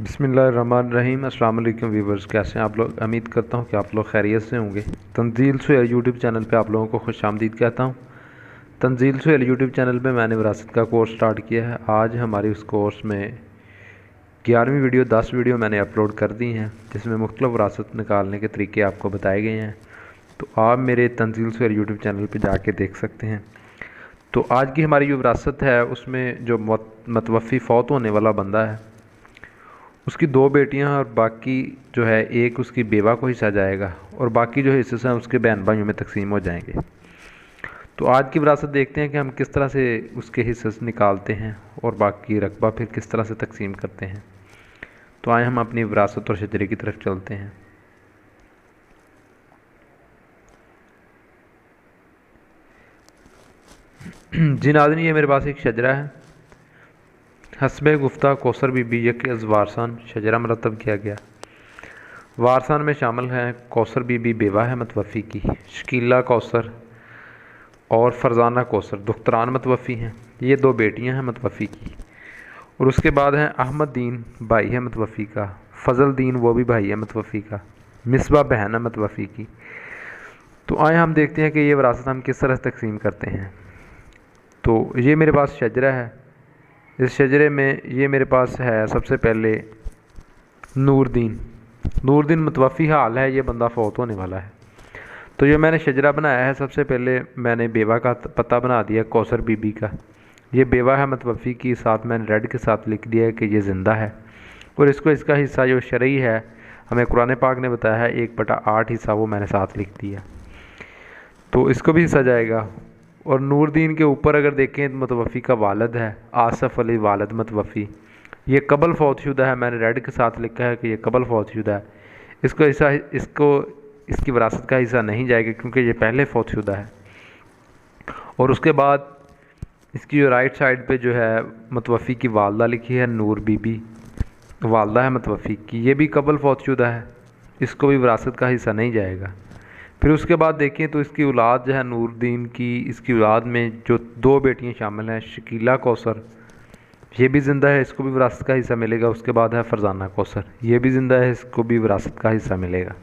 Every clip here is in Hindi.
बिस्मिल्लाहिर्रहमानिर्रहीम। अस्सलाम वालेकुम व्यूवर्स, कैसे हैं आप लोग। उम्मीद करता हूं कि आप लोग खैरियत से होंगे। तंजील सुहेल यूट्यूब चैनल पे आप लोगों को खुशामदीद कहता हूं। तंजील सुहेल यूट्यूब चैनल पे मैंने विरासत का कोर्स स्टार्ट किया है। आज हमारी उस कोर्स में 11वीं वीडियो 10 वीडियो मैंने अपलोड कर दी हैं, जिसमें मुख्तलिफ विरासत निकालने के तरीके आपको बताए गए हैं। तो आप मेरे तंजील सुहेल यूट्यूब चैनल पर जाके देख सकते हैं। तो आज की हमारी जो विरासत है उसमें जो मतवफ़ी फ़ौत होने वाला बंदा है, उसकी 2 बेटियां और बाकी जो है एक उसकी बेवा को हिस्सा जाएगा और बाकी जो हिस्से हैं उसके बहन भाइयों में तकसीम हो जाएंगे। तो आज की विरासत देखते हैं कि हम किस तरह से उसके हिस्से निकालते हैं और बाकी रकबा फिर किस तरह से तकसीम करते हैं। तो आए हम अपनी विरासत और शजरे की तरफ चलते हैं। जी नाज़रीन, ये मेरे पास एक शजरा है। हस्बे गुफ्ता कौसर बीबी यक वारसान शजरा मरतब किया गया। वारसान में शामिल हैं कौसर बीबी बेवा है मतवफ़ी की, शकीला कौसर और फ़रज़ाना कौसर दुख्तरान मतवफ़ी हैं। ये 2 बेटियां हैं मतवफ़ी की। और उसके बाद हैं अहमद दीन भाई है मतवफ़ी का, फ़ज़ल दीन वो भी भाई है मतवफ़ी का, मिसबा बहन है मतवफ़ी की। तो आए हम देखते हैं कि ये विरासत हम किस तरह से तकसीम करते हैं। तो ये मेरे पास शजरा है। इस शजरे में ये मेरे पास है सबसे पहले नूरदीन मतवफ़ी हाल है, ये बंदा फ़ौत होने वाला है। तो ये मैंने शजरा बनाया है, सबसे पहले मैंने बेवा का पता बना दिया कौसर बीबी का। ये बेवा है मतवफ़ी की, साथ मैंने रेड के साथ लिख दिया है कि ये ज़िंदा है। और इसको इसका हिस्सा जो शरई है, हमें कुरान पाक ने बताया है 1/8 हिस्सा, वो मैंने साथ लिख दिया। तो इसको भी हिस्सा जाएगा। और नूरदीन के ऊपर अगर देखें तो मतवफ़ी का वालिद है आसफ़ अली वालिद मतवफ़ी, ये कबल फ़ौतशुदा है। मैंने रेड के साथ लिखा है कि ये कबल फ़ौतशुदा है। इसकी विरासत का हिस्सा नहीं जाएगा क्योंकि ये पहले फ़ौतशुदा है। और उसके बाद इसकी जो राइट साइड पे जो है मतवफ़ी की वालदा लिखी है नूर बीबी, वालदा है मतवफ़ी की, ये भी कबल फ़ौतशुदा है, इसको भी विरासत का हिस्सा नहीं जाएगा। फिर उसके बाद देखें तो इसकी औलाद जो है नूरदीन की, इसकी औलाद में जो 2 बेटियां शामिल हैं, शकीला कौसर ये भी ज़िंदा है, इसको भी विरासत का हिस्सा मिलेगा। उसके बाद है फ़रज़ाना कौसर, ये भी ज़िंदा है, इसको भी विरासत का हिस्सा मिलेगा।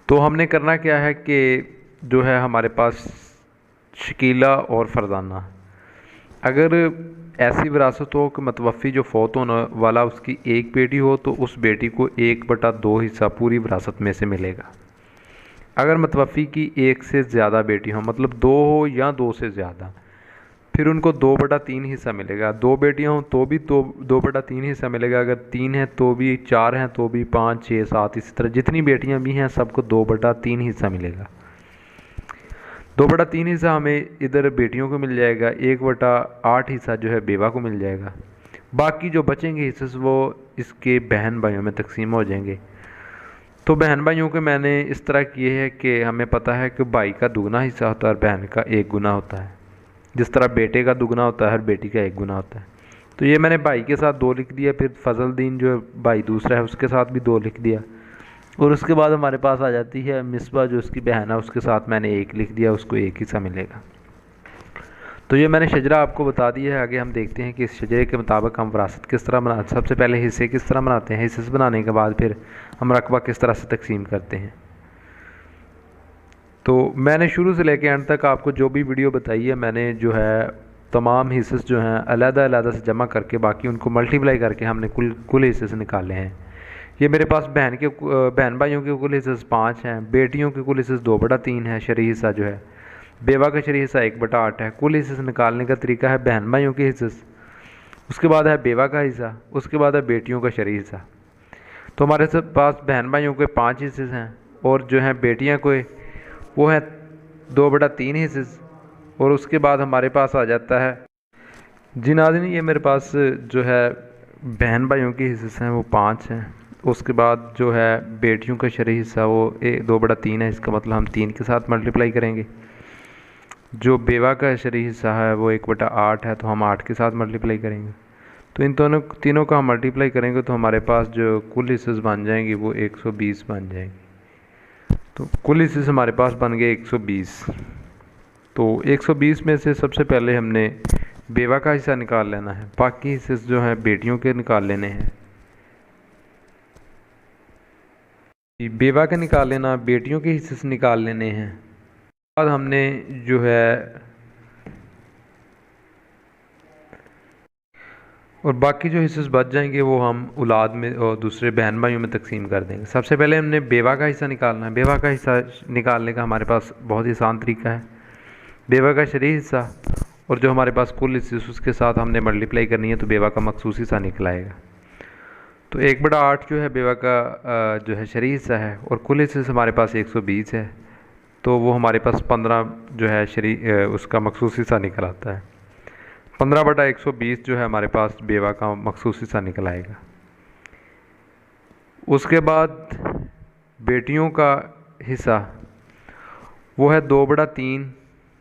तो हमने करना क्या है कि जो है हमारे पास शकीला और फ़रज़ाना, अगर ऐसी विरासत हो कि मतवफ़ी जो फ़ौत होने वाला उसकी एक बेटी हो तो उस बेटी को 1/2 हिस्सा पूरी विरासत में से मिलेगा। अगर मतवफ़ी की 1 से ज़्यादा बेटी हो, मतलब 2 हो या 2 से ज़्यादा, फिर उनको 2/3 हिस्सा मिलेगा। 2 बेटियां हों तो भी 2/3 हिस्सा मिलेगा। अगर 3 हैं तो भी, 4 हैं तो भी, 5, 6, 7, इसी तरह जितनी बेटियां भी हैं सबको 2/3 हिस्सा मिलेगा। 2/3 हिस्सा हमें इधर बेटियों को मिल जाएगा, 1/8 हिस्सा जो है बेवा को मिल जाएगा। बाकी जो बचेंगे हिस्से वो इसके बहन भाइयों में तकसीम हो जाएंगे। तो बहन भाइयों के मैंने इस तरह किए हैं कि हमें पता है कि भाई का दुगना हिस्सा होता है और बहन का 1 गुना होता है। जिस तरह बेटे का दुगना होता है, हर बेटी का 1 गुना होता है। तो ये मैंने भाई के साथ 2 लिख दिया, फिर फ़ज़ल दीन जो भाई दूसरा है उसके साथ भी 2 लिख दिया। और उसके बाद हमारे पास आ जाती है मिसबा जो उसकी बहन है, उसके साथ मैंने 1 लिख दिया, उसको 1 हिस्सा मिलेगा। तो ये मैंने शजरा आपको बता दिया है। आगे हम देखते हैं कि इस शजरे के मुताबिक हम विरासत किस तरह बनाते, सबसे पहले हिस्से किस तरह बनाते हैं, हिस्से बनाने के बाद फिर हम रकबा किस तरह से तकसीम करते हैं। तो मैंने शुरू से लेकर एंड तक आपको जो भी वीडियो बताई है, मैंने जो है तमाम हिस्से जो हैं अलग-अलग से जमा करके बाकी उनको मल्टीप्लाई करके हमने कुल हिस्से से निकाले हैं। ये मेरे पास बहन भाइयों के कुल हिस्से 5 हैं, बेटियों के कुल हिस्से 2/3 है, शरई हिस्सा जो है, बेवा का शरई हिस्सा 1/8 है। कुल हिस्से से निकालने का तरीका है बहन भाइयों के हिस्से, उसके बाद है बेवा का हिस्सा, उसके बाद है बेटियों का शरई हिस्सा। तो हमारे पास बहन भाइयों के 5 हिस्से हैं और जो हैं बेटियाँ को वो है 2/3 हिस्से। और उसके बाद हमारे पास आ जाता है जी नाज़रीन, ये मेरे पास जो है बहन भाइयों के हिस्से हैं वो 5 हैं। उसके बाद जो है बेटियों का शरई हिस्सा वो 2/3 है, इसका मतलब हम 3 के साथ मल्टीप्लाई करेंगे। जो बेवा का शरई हिस्सा है वो 1/8 है, तो हम 8 के साथ मल्टीप्लाई करेंगे। तो इन तीनों का हम मल्टीप्लाई करेंगे तो हमारे पास जो कुल हिस्से बन जाएंगे वो 120 बन जाएंगे। तो कुल हिस्से हमारे पास बन गए 120। तो 120 में से सबसे पहले हमने बेवा का हिस्सा निकाल लेना है, बाकी हिस्से जो हैं बेटियों के निकाल लेने हैं। बेवा का निकाल लेना, बेटियों के हिस्से से निकाल लेने हैं। बाद हमने जो है और बाकी जो हिस्से बच जाएंगे वो हम औलाद में और दूसरे बहन भाइयों में तकसीम कर देंगे। सबसे पहले हमने बेवा का हिस्सा निकालना है। बेवा का हिस्सा निकालने का हमारे पास बहुत ही आसान तरीका है। बेवा का शरई हिस्सा और जो हमारे पास कुल हिस्से उसके साथ हमने मल्टीप्लाई करनी है, तो बेवा का मखसूस हिस्सा निकल आएगा। तो 1/8 जो है बेवा का जो है शरई हिस्सा है और कुल हिस्से से हमारे पास 120 है, तो वो हमारे पास 15 जो है शरई उसका मखसूस हिस्सा निकल आता है। 15/120 जो है हमारे पास बेवा का मखसूस हिस्सा निकल आएगा। उसके बाद बेटियों का हिस्सा वो है 2/3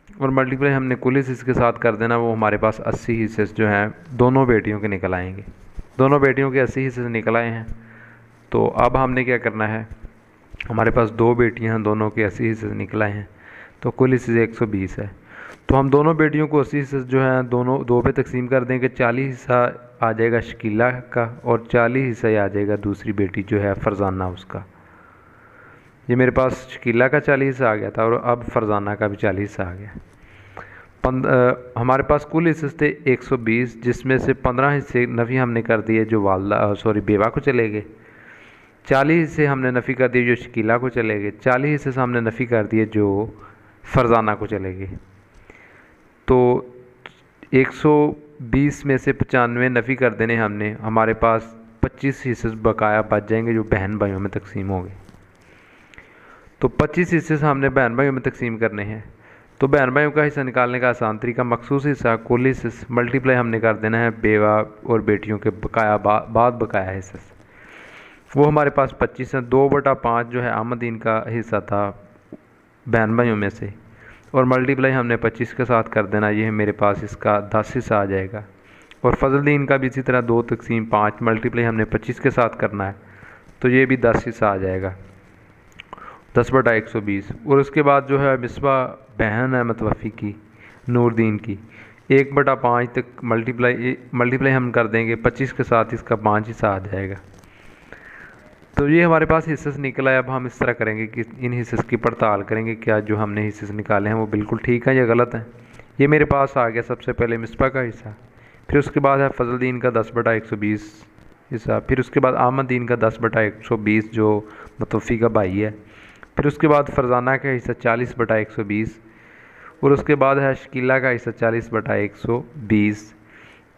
और मल्टीप्लाई हमने कुल हिस्से के साथ कर देना, वो हमारे पास 80 हिस्से जो हैं दोनों बेटियों के निकल आएंगे। दोनों बेटियों के 80 हिस्से निकल आए हैं। तो अब हमने क्या करना है, हमारे पास 2 बेटियां हैं, दोनों के 80 हिस्से निकल आए हैं, तो कुल हिस्से 120 है। तो हम दोनों बेटियों को 80 हिस्से जो हैं दोनों 2 पे तकसीम कर देंगे। 40 हिस्सा आ जाएगा शकीला का और 40 हिस्सा आ जाएगा दूसरी बेटी जो है फरजाना उसका। ये मेरे पास शकीला का 40 हिस्सा आ गया था और अब फरजाना का भी 40 हिस्सा आ गया। हमारे पास कुल हिस्से थे 120, जिसमें से 15 हिस्से नफ़ी हमने कर दिए जो बेवा को चले गए। 40 हिस्से हमने नफ़ी कर दिए जो शकीला को चले गए। 40 हिस्से से हमने नफ़ी कर दिए जो फरजाना को चले गए। तो 120 में से 95 नफ़ी कर देने हमने, हमारे पास 25 हिस्से बकाया बच जाएंगे जो बहन भाइयों में तकसीम होंगे। तो 25 हिस्से से हमने बहन भाइयों में तकसीम करने हैं। तो बहन भाइयों का हिस्सा निकालने का आसान तरीका, मखसूस हिस्सा कुल हिस्से मल्टीप्लाई हमने कर देना है बेवा और बेटियों के बकाया बाद बकाया हिस्से से। वो हमारे पास 25 है। 2/5 जो है आमदीन का हिस्सा था बहन भाइयों में से और मल्टीप्लाई हमने 25 के साथ कर देना, ये मेरे पास इसका 10 हिस्सा आ जाएगा। और फजलदीन का भी इसी तरह 2/5 मल्टीप्लाई हमने 25 के साथ करना है, तो ये भी 10 हिस्सा आ जाएगा, 10/120। और उसके बाद जो है मिसबा बहन है मतवफ़ी की नूरदीन की, 1/5 तक मल्टीप्लाई हम कर देंगे 25 के साथ, इसका 5 हिस्सा आ जाएगा। तो ये हमारे पास हिस्से से निकला है। अब हम इस तरह करेंगे कि इन हिस्से की पड़ताल करेंगे, क्या जो हमने हिस्से से निकाले हैं वो बिल्कुल ठीक है या गलत है। ये मेरे पास आ गया सबसे पहले मिसबा का हिस्सा, फिर उसके बाद है फजलदीन का 10/120 हिस्सा, फिर उसके बाद आमदीन का 10/120 जो मतवफ़ी का भाई है, फिर उसके बाद फरजाना का हिस्सा 40/120 और उसके बाद है शकीला का हिस्सा 40/120।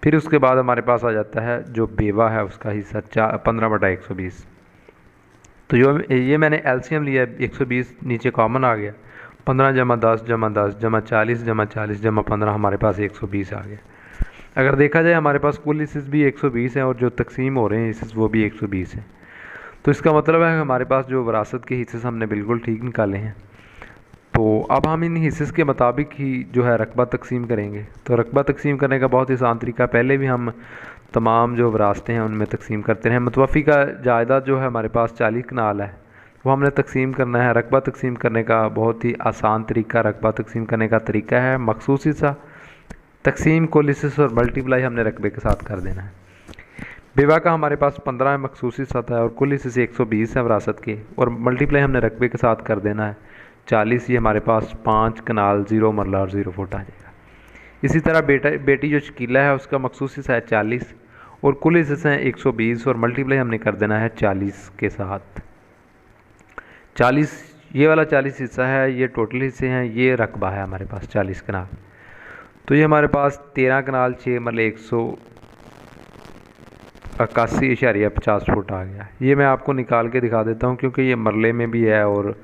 फिर उसके बाद हमारे पास आ जाता है जो बेवा है उसका हिस्सा 15/120। तो ये मैंने एलसीएम लिया, 120 नीचे कॉमन आ गया, 15 + 10 + 10 = 40 + 40 = 15 हमारे पास 120 आ गया। अगर देखा जाए हमारे पास कुल हिस्से भी 120 हैं और जो तकसीम हो रहे हैं हिस्से वो भी 120 हैं। तो इसका मतलब है हमारे पास जो विरासत के हिस्से हमने बिल्कुल ठीक निकाले हैं। तो अब हम इन हिस्से के मुताबिक ही जो है रकबा तकसीम करेंगे। तो रकबा तकसीम करने का बहुत ही आसान तरीका, पहले भी हम तमाम जो विरासतें हैं उनमें तकसीम करते हैं। मतवफ़ी का जायदाद जो है हमारे पास 40 कनाल है, वो हमने तकसीम करना है। रकबा तकसीम करने का बहुत ही आसान तरीका, रकबा तकसीम करने का तरीका है मखसूस हिस्सा तकसीम कुल हिस्से और मल्टीप्लाई हमने रकबे के साथ कर देना है। बेवा का हमारे पास 15 मखसूस हिस्सा था और कुल हिस्से से 120 है विरासत के, और मल्टीप्लाई हमने रकबे के साथ कर देना है 40। ये हमारे पास 5 कनाल 0 मरला और 0 फुट आ जाएगा। इसी तरह बेटी जो शकीला है उसका मखसूस हिस्सा है 40 और कुल हिस्से हैं 120 और मल्टीप्लाई हमने कर देना है 40 के साथ। 40 ये वाला 40 हिस्सा है, ये टोटल हिस्से हैं, ये रकबा है हमारे पास 40 कनाल। तो ये हमारे पास 13 कनाल 6 मरले 181.50 फुट आ गया। ये मैं आपको निकाल के दिखा देता हूँ क्योंकि ये मरले में भी है और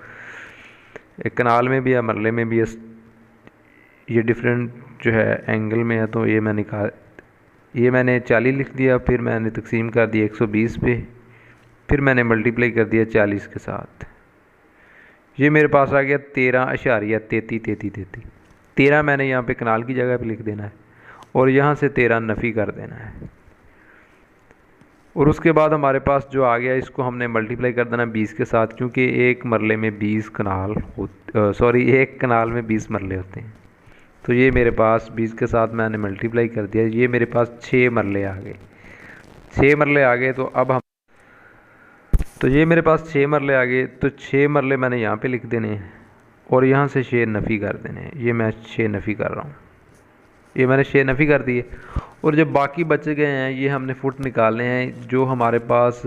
कनाल में भी है, मरले में भी है, ये डिफरेंट जो है एंगल में है। तो ये मैंने 40 लिख दिया, फिर मैंने तकसीम कर दिया 120 पे, फिर मैंने मल्टीप्लाई कर दिया 40 के साथ। ये मेरे पास आ गया 13.3333। 13 मैंने यहाँ पे कनाल की जगह पे लिख देना है और यहाँ से 13 नफ़ी कर देना है। और उसके बाद हमारे पास जो आ गया इसको हमने मल्टीप्लाई कर देना 20 के साथ, क्योंकि एक मरले में 20 कनाल एक कनाल में 20 मरले होते हैं। तो ये मेरे पास 20 के साथ मैंने मल्टीप्लाई कर दिया, ये मेरे पास 6 मरले आ गए। 6 मरले आ गए। तो अब तो ये मेरे पास 6 मरले आ गए, तो 6 मरले मैंने यहाँ पे लिख देने हैं और यहाँ से 6 नफ़ी कर देने हैं। ये मैं 6 नफ़ी कर रहा हूँ, ये मैंने 6 नफ़ी कर दिए। और जब बाकी बचे गए हैं ये हमने फुट निकालने हैं। जो हमारे पास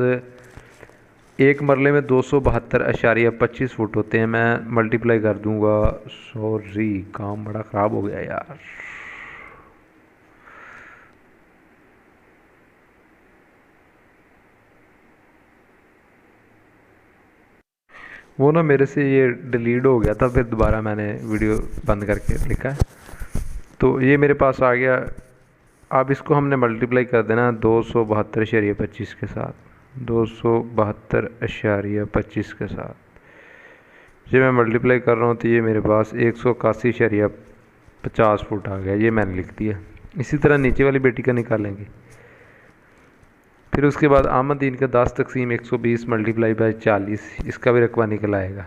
एक मरले में 272.25 फुट होते हैं। मैं मल्टीप्लाई कर दूंगा। सॉरी, काम बड़ा ख़राब हो गया यार। वो ना मेरे से ये डिलीट हो गया था, फिर दोबारा मैंने वीडियो बंद करके लिखा है। तो ये मेरे पास आ गया। अब इसको हमने मल्टीप्लाई कर देना 272.25 के साथ, 272.25 के साथ। ये मैं मल्टीप्लाई कर रहा हूँ तो ये मेरे पास 181.50 फुट आ गया। ये मैंने लिख दिया। इसी तरह नीचे वाली बेटी का निकालेंगे। फिर उसके बाद आमदीन का 10 तकसीम 120 मल्टीप्लाई बाई 40, इसका भी रकबा निकल आएगा।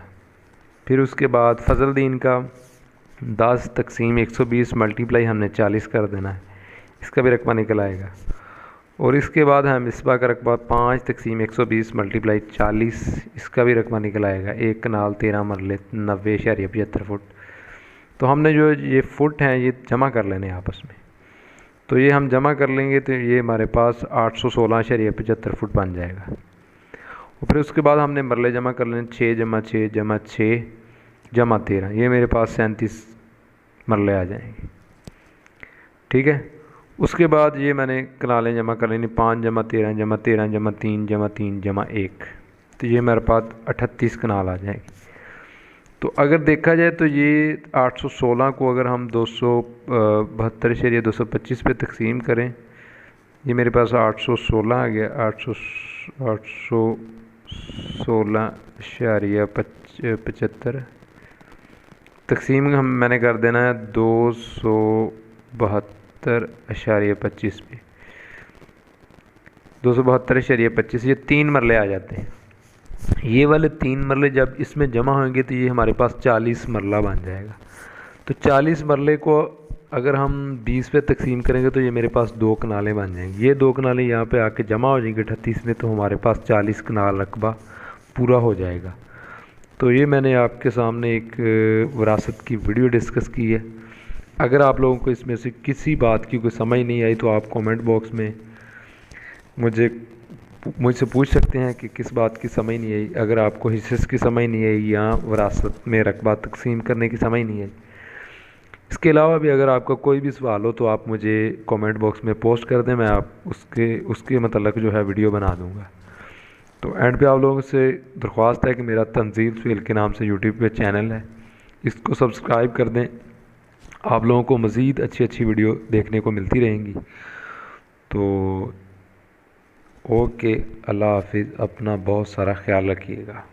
फिर उसके बाद फजलदीन का 10 तकसीम 120 मल्टीप्लाई हमने 40 कर देना है, इसका भी रकबा निकल आएगा। और इसके बाद है मिसबा का रकबा 5 तकसीम 120 मल्टीप्लाई 40, इसका भी रकबा निकल आएगा। एक कनाल 13 मरले 90.75 फुट। तो हमने जो ये फुट हैं ये जमा कर लेने आपस में। तो ये हम जमा कर लेंगे तो ये हमारे पास 816.75 फुट बन जाएगा। और फिर उसके बाद हमने मरले जमा कर लेने, 6 जमा 6 जमा 6 जमा 13, ये मेरे पास 37 मरले आ जाएंगे। ठीक है। उसके बाद ये मैंने कनालें जमा कर लेनी, 5 जमा 13 जमा 13 जमा 3 जमा 3 जमा 1, तो ये मेरे पास 38 कनाल आ जाएगी। तो अगर देखा जाए तो ये 816 को अगर हम 272.225 पे तकसीम करें, ये मेरे पास 816 आ गया। 816.75 तकसीम हम मैंने कर देना है 272.25 पे। 272.25, ये 3 मरले आ जाते हैं। ये वाले 3 मरले जब इसमें जमा होंगे तो ये हमारे पास 40 मरला बन जाएगा। तो 40 मरले को अगर हम 20 पे तकसीम करेंगे तो ये मेरे पास 2 कनालें बन जाएंगी। ये 2 कनालें यहाँ पे आके जमा हो जाएंगी 38 में, तो हमारे पास 40 कनाल रकबा पूरा हो जाएगा। तो ये मैंने आपके सामने एक विरासत की वीडियो डिस्कस की है। अगर आप लोगों को इसमें से किसी बात की कोई समझ नहीं आई तो आप कमेंट बॉक्स में मुझसे पूछ सकते हैं कि किस बात की समझ नहीं आई। अगर आपको हिस्से की समझ नहीं आई या विरासत में रकबा तकसीम करने की समझ नहीं आई, इसके अलावा भी अगर आपका कोई भी सवाल हो तो आप मुझे कमेंट बॉक्स में पोस्ट कर दें, मैं आप उसके मतलब जो है वीडियो बना दूंगा। तो एंड पे आप लोगों से दरख्वास्त है कि मेरा तंजील सुहेल के नाम से यूट्यूब पे चैनल है, इसको सब्सक्राइब कर दें। आप लोगों को मज़ीद अच्छी अच्छी वीडियो देखने को मिलती रहेंगी। तो ओके, अल्लाह हाफिज़, अपना बहुत सारा ख्याल रखिएगा।